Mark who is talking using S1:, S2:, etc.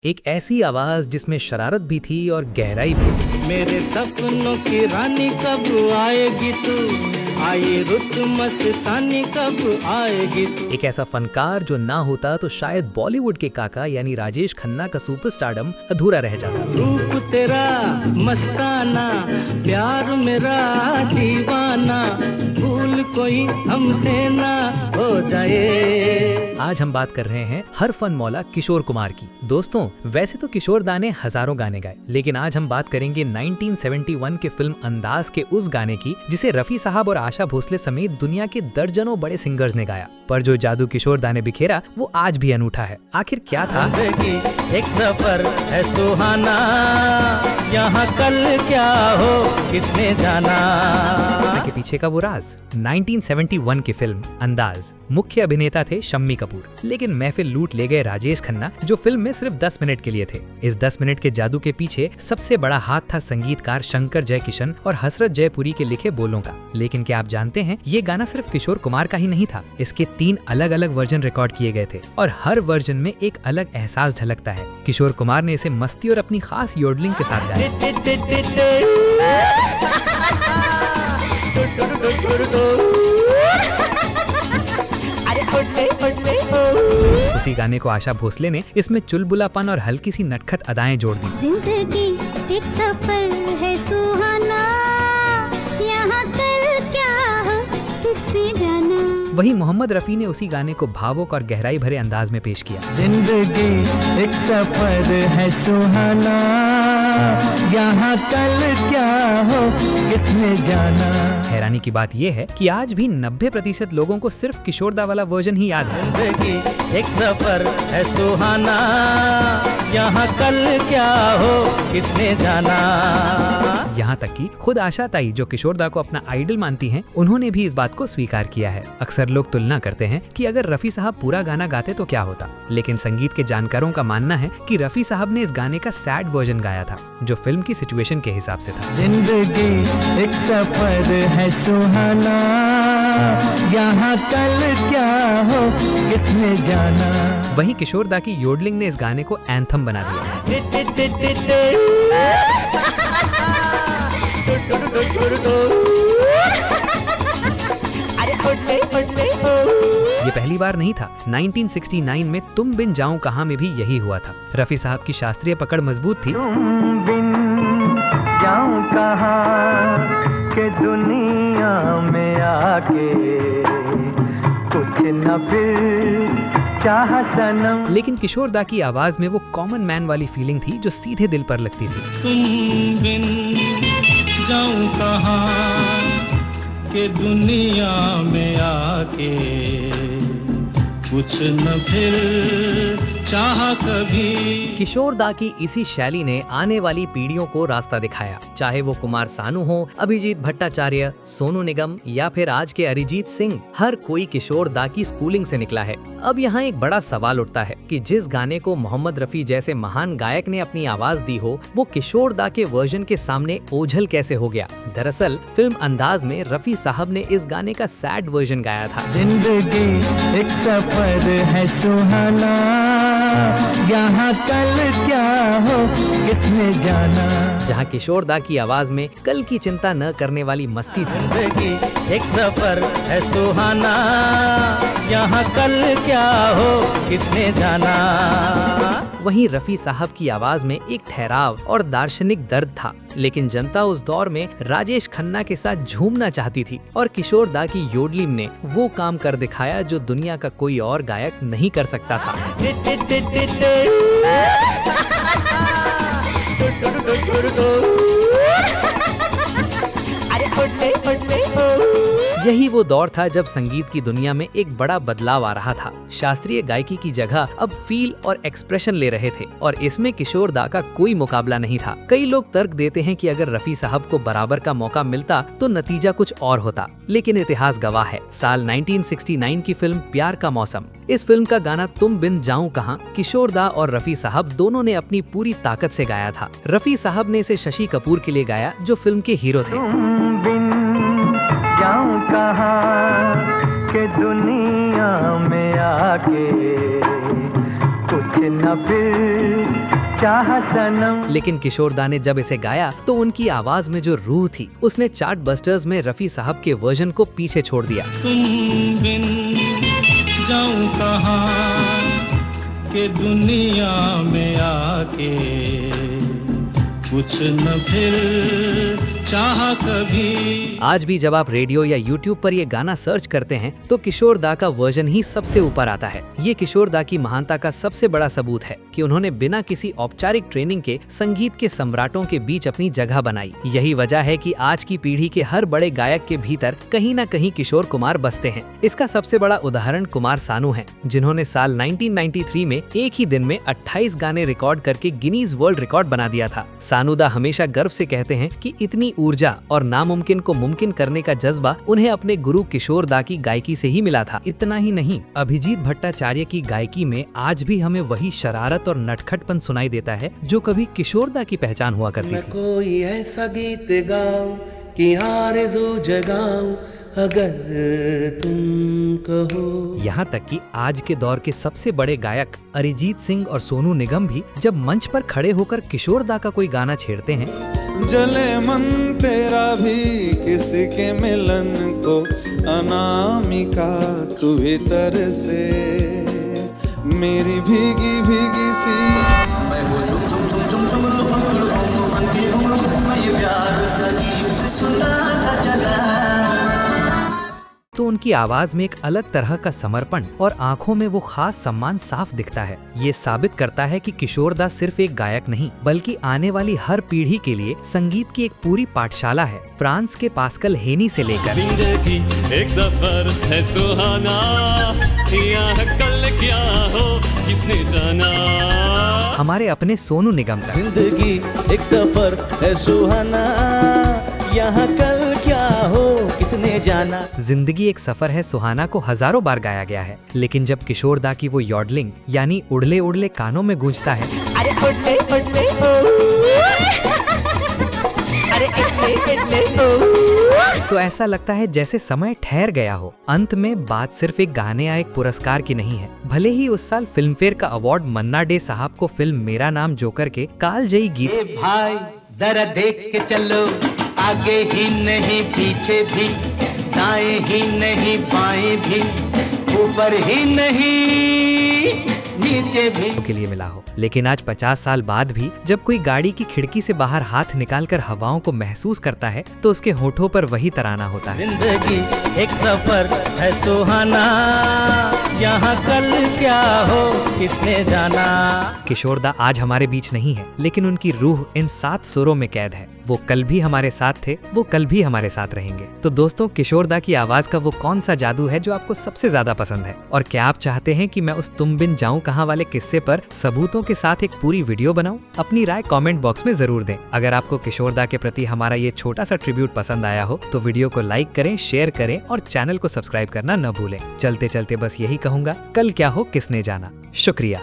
S1: एक ऐसी आवाज जिसमें शरारत भी थी और गहराई भी।
S2: मेरे सपनों की रानी कब आएगी तू, आई रुत मस्तानी कब आएगी तू।
S1: एक ऐसा फनकार जो ना होता तो शायद बॉलीवुड के काका यानी राजेश खन्ना का सुपरस्टारडम अधूरा रह जाता।
S2: रूप तेरा मस्ताना, प्यार मेरा दीवाना, भूल कोई हमसे ना हो जाए।
S1: आज हम बात कर रहे हैं हर फन मौला किशोर कुमार की। दोस्तों, वैसे तो किशोर दा ने हजारों गाने गाए, लेकिन आज हम बात करेंगे 1971 के फिल्म अंदाज के उस गाने की जिसे रफी साहब और आशा भोसले समेत दुनिया के दर्जनों बड़े सिंगर्स ने गाया। पर जो जादू किशोर दा ने बिखेरा वो आज भी अनूठा है। आखिर क्या था?
S2: एक सफर है सुहाना, यहाँ कल क्या हो किसने जाना।
S1: के पीछे का वो राज। 1971 की फिल्म अंदाज, मुख्य अभिनेता थे शम्मी कपूर, लेकिन महफिल लूट ले गए राजेश खन्ना, जो फिल्म में सिर्फ 10 मिनट के लिए थे। इस 10 मिनट के जादू के पीछे सबसे बड़ा हाथ था संगीतकार शंकर जयकिशन और हसरत जयपुरी के लिखे बोलों का। लेकिन क्या आप जानते हैं, ये गाना सिर्फ किशोर कुमार का ही नहीं था। इसके 3 अलग अलग वर्जन रिकॉर्ड किए गए थे और हर वर्जन में एक अलग एहसास झलकता है। किशोर कुमार ने इसे मस्ती और अपनी खास योडलिंग के साथ गाया। उसी गाने को आशा भोसले ने इसमें चुलबुलापन और हल्की सी नटखट अदाएं जोड़ दी।
S3: जिंदगी एक सफर है सुहाना, यहाँ कल क्या हो किसने जाना।
S1: वही मोहम्मद रफी ने उसी गाने को भावुक और गहराई भरे अंदाज में पेश किया।
S2: जिंदगी एक सफर है सुहाना, यहाँ कल क्या हो किसने जाना।
S1: हैरानी की बात यह है कि आज भी 90% लोगों को सिर्फ किशोर दा वाला वर्जन ही याद है।
S2: जिंदगी एक सफर है सुहाना, यहाँ कल क्या हो किसने जाना।
S1: यहाँ तक कि खुद आशा ताई, जो किशोर दा को अपना आइडल मानती हैं, उन्होंने भी इस बात को स्वीकार किया है। अक्सर लोग तुलना करते हैं कि अगर रफी साहब पूरा गाना गाते तो क्या होता, लेकिन संगीत के जानकारों का मानना है कि रफी साहब ने इस गाने का सैड वर्जन गाया था, जो फिल्म की सिचुएशन के हिसाब से था।
S2: जिंदगी एक सफर है सुहाना, यहाँ कल क्या हो किसने जाना।
S1: वहीं किशोर दा की योडलिंग ने इस गाने को एंथम बना दिया। ये पहली बार नहीं था। 1969 में तुम बिन जाऊं कहां में भी यही हुआ था। रफी साहब की शास्त्रीय पकड़ मजबूत थी।
S2: तुम बिन जाऊं कहां के दुनिया में आके, कुछ न फिर चाह सनम।
S1: लेकिन किशोर दा की आवाज में वो कॉमन मैन वाली फीलिंग थी जो सीधे दिल पर लगती थी।
S2: तुम बिन जाऊं कहां के दुनिया में आके, कुछ न फिर चाह कभी।
S1: किशोर दा की इसी शैली ने आने वाली पीढ़ियों को रास्ता दिखाया, चाहे वो कुमार सानू हो, अभिजीत भट्टाचार्य, सोनू निगम या फिर आज के अरिजीत सिंह। हर कोई किशोर दा की स्कूलिंग से निकला है। अब यहाँ एक बड़ा सवाल उठता है कि जिस गाने को मोहम्मद रफी जैसे महान गायक ने अपनी आवाज दी हो, वो किशोर दा के वर्जन के सामने ओझल कैसे हो गया। दरअसल फिल्म अंदाज में रफी साहब ने इस गाने का सैड वर्जन गाया था।
S2: जिंदगी एक सफर है सुहाना, यहाँ कल क्या हो किसने जाना।
S1: जहाँ किशोर दा की आवाज में कल की चिंता न करने वाली मस्ती थी।
S2: जिंदगी एक सफर है सुहाना, यहाँ कल क्या हो किसने जाना।
S1: वहीं रफी साहब की आवाज में एक ठहराव और दार्शनिक दर्द था, लेकिन जनता उस दौर में राजेश खन्ना के साथ झूमना चाहती थी और किशोर दा की योडलिंग ने वो काम कर दिखाया जो दुनिया का कोई और गायक नहीं कर सकता था। यही वो दौर था जब संगीत की दुनिया में एक बड़ा बदलाव आ रहा था। शास्त्रीय गायकी की जगह अब फील और एक्सप्रेशन ले रहे थे और इसमें किशोर दा का कोई मुकाबला नहीं था। कई लोग तर्क देते हैं कि अगर रफी साहब को बराबर का मौका मिलता तो नतीजा कुछ और होता, लेकिन इतिहास गवाह है। साल 1969 की फिल्म प्यार का मौसम, इस फिल्म का गाना तुम बिन जाऊं कहां किशोर दा और रफी साहब दोनों ने अपनी पूरी ताकत से गाया था। रफी साहब ने इसे शशि कपूर के लिए गाया, जो फिल्म के हीरो थे।
S2: जाऊं कहां के दुनिया में आके, कुछ न फिर चाहा सनम।
S1: लेकिन किशोर दा ने जब इसे गाया तो उनकी आवाज में जो रूह थी उसने चार्ट बस्टर्स में रफी साहब के वर्जन को पीछे छोड़ दिया।
S2: तुम बिन जाऊं कहाँ के दुनिया में आके, कुछ न फिर चाहा कभी।
S1: आज भी जब आप रेडियो या यूट्यूब पर ये गाना सर्च करते हैं तो किशोर दा का वर्जन ही सबसे ऊपर आता है। ये किशोर दा की महानता का सबसे बड़ा सबूत है कि उन्होंने बिना किसी औपचारिक ट्रेनिंग के संगीत के सम्राटों के बीच अपनी जगह बनाई। यही वजह है कि आज की पीढ़ी के हर बड़े गायक के भीतर कहीं न कहीं किशोर कुमार बसते हैं। इसका सबसे बड़ा उदाहरण कुमार सानू है, जिन्होंने साल 1993 में एक ही दिन में 28 गाने रिकॉर्ड करके गिनीज वर्ल्ड रिकॉर्ड बना दिया था। सानू दा हमेशा गर्व से कहते हैं कि इतनी ऊर्जा और नामुमकिन को मुमकिन करने का जज्बा उन्हें अपने गुरु किशोर दा की गायकी से ही मिला था। इतना ही नहीं, अभिजीत भट्टाचार्य की गायकी में आज भी हमें वही शरारत और नटखटपन सुनाई देता है जो कभी किशोर दा की पहचान हुआ करती
S4: मैं
S1: थी।
S4: कोई ऐसा गीत गाऊं कि आरज़ू जगाऊं अगर तुम कहो।
S1: यहाँ तक कि आज के दौर के सबसे बड़े गायक अरिजीत सिंह और सोनू निगम भी जब मंच पर खड़े होकर किशोर दा का कोई गाना छेड़ते हैं,
S5: जले मन तेरा भी किसी के मिलन को, अनामिका तू भीतर से मेरी भीगी भीगी सी, मैं वो झुम झुम झुम झुम झुम मन की मैं ये प्यार का गीत सुनाता चला।
S1: तो उनकी आवाज में एक अलग तरह का समर्पण और आंखों में वो खास सम्मान साफ दिखता है। ये साबित करता है कि किशोर दा सिर्फ एक गायक नहीं बल्कि आने वाली हर पीढ़ी के लिए संगीत की एक पूरी पाठशाला है। फ्रांस के पास्कल हेनी से लेकर
S6: जिंदगी एक सफर है सुहाना, यहाँ कल क्या हो किसने जाना,
S1: हमारे अपने सोनू निगम तक।
S4: जिंदगी एक सफर है सुहाना, यहाँ कल क्या हो किसने जाना।
S1: जिंदगी एक सफर है सुहाना को हजारों बार गाया गया है, लेकिन जब किशोर दा की वो यॉडलिंग यानी उड़ले उड़ले कानों में गूंजता है,
S3: अरे उड़ले उड़ले अरे इड़ले इड़ले
S1: तो ऐसा लगता है जैसे समय ठहर गया हो। अंत में बात सिर्फ एक गाने या एक पुरस्कार की नहीं है। भले ही उस साल फिल्म फेयर का अवार्ड मन्ना डे साहब को फिल्म मेरा नाम जोकर के कालजयी गीत
S2: ए भाई जरा देख के चलो, आगे ही नहीं पीछे भी, दाएं ही नहीं बाएं भी, ऊपर ही नहीं नीचे भी
S1: के लिए मिला हो। लेकिन आज 50 साल बाद भी जब कोई गाड़ी की खिड़की से बाहर हाथ निकालकर हवाओं को महसूस करता है तो उसके होठों पर वही तराना होता है।
S2: जिंदगी एक सफर है सुहाना, यहाँ कल क्या हो किसने जाना।
S1: किशोर दा आज हमारे बीच नहीं है, लेकिन उनकी रूह इन 7 सुरों में कैद है। वो कल भी हमारे साथ थे, वो कल भी हमारे साथ रहेंगे। तो दोस्तों, किशोर दा की आवाज का वो कौन सा जादू है जो आपको सबसे ज्यादा पसंद है? और क्या आप चाहते हैं कि मैं उस तुम बिन जाऊं कहां वाले किस्से पर सबूतों के साथ एक पूरी वीडियो बनाऊं? अपनी राय कमेंट बॉक्स में जरूर दें। अगर आपको किशोर दा के प्रति हमारा ये छोटा सा ट्रिब्यूट पसंद आया हो तो वीडियो को लाइक करें, शेयर करें और चैनल को सब्सक्राइब करना न भूलें। चलते चलते बस यही कहूंगा, कल क्या हो किसने जाना। शुक्रिया।